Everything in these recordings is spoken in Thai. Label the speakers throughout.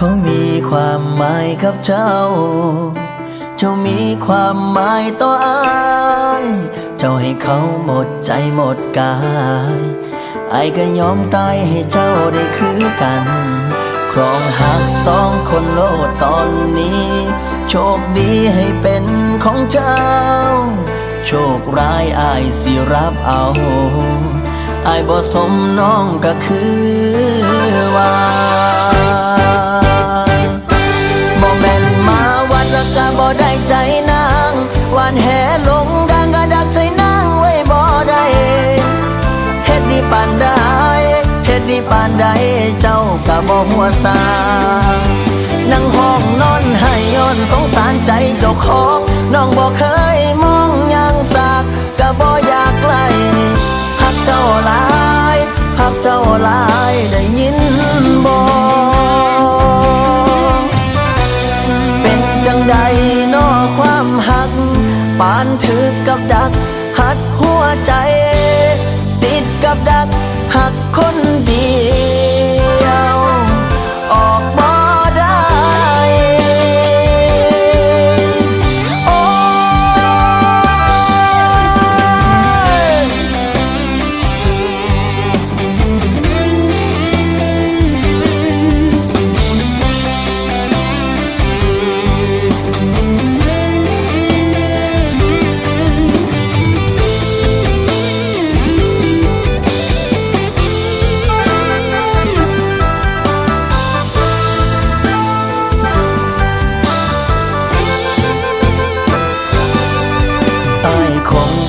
Speaker 1: เขามีความหมายกับเจ้า เจ้ามีความหมายต่ออายเจ้าให้เขาหมดใจหมดกายอายก็ยอมตายให้เจ้าได้คือกันครองหักสองคนโลดตอนนี้โชคดีให้เป็นของเจ้าโชคร้ายอายสิรับเอาอายบ่สมน้องก็คือว่าบ่แม่นมาวัดแล้วก็บ่ได้ใจนางหวานแหลงดังก็ดักใจนางไว้บ่ได้เฮ็ดดีปานใดเฮ็ดดีปานใดเจ้าก็บ่หัวซานั่งห้องนอนให้ย้อนสงสารใจเจ้าของน้องบ่เคยมองอย่างสากก็บ่อยากไกลหักเจ้าหลายหักเจ้าหลายได้ยินบ่เป็นจังใดน้อความหักปานถึกกับดักหัดหัวใจติดกับดักหักคนเดียวออกบ่ได้โอ้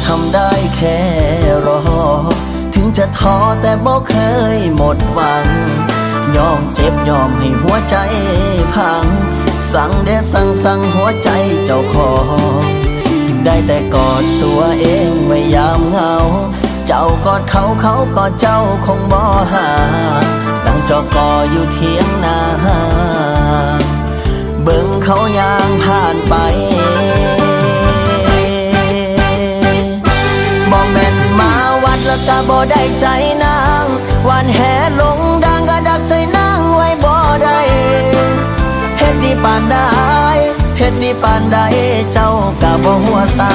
Speaker 1: ทำได้แค่รอถึงจะท้อแต่บ่เคยหมดหวังยอมเจ็บยอมให้หัวใจพังสั่งเดสั่งหัวใจเจ้าของได้แต่กอดตัวเองไว้ยามเหงาเจ้ากอดเขาเขากอดเจ้าคงบ่หาดังจอกออยู่เทียงนาเบิ่งเขาย่างผ่านไปบ่แม่นมาวัดแล้วก็บ่ได้ใจนางหวานแหลงดังก็ดักใจนางไว้บ่ได้เฮ็ดดีปานใดเฮ็ดดีปานใดเจ้าก็บ่หัวซา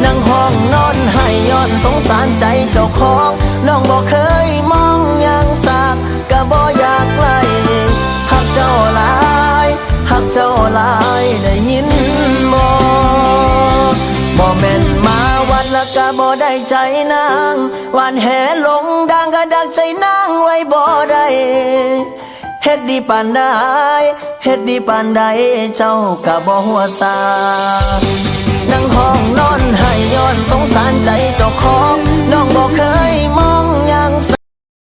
Speaker 1: นั่งห้องนอนให้ย้อนสงสารใจเจ้าของน้องบ่เคยมองอย่างสากก็บ่อยากไกลหักเจ้าหลายหักเจ้าหลายได้ยินบ่แม่นมาวัดแล้วก็บ่ได้ใจนางหวานแหลงดังก็ดักใจนางไว้บ่ได้เฮ็ดดีปานใดเฮ็ดดีปานใดเจ้าก็บ่หัวซานั่งห้องนอนให้ย้อนสงสารใจเจ้าของน้องบ่เคยมองอย่าง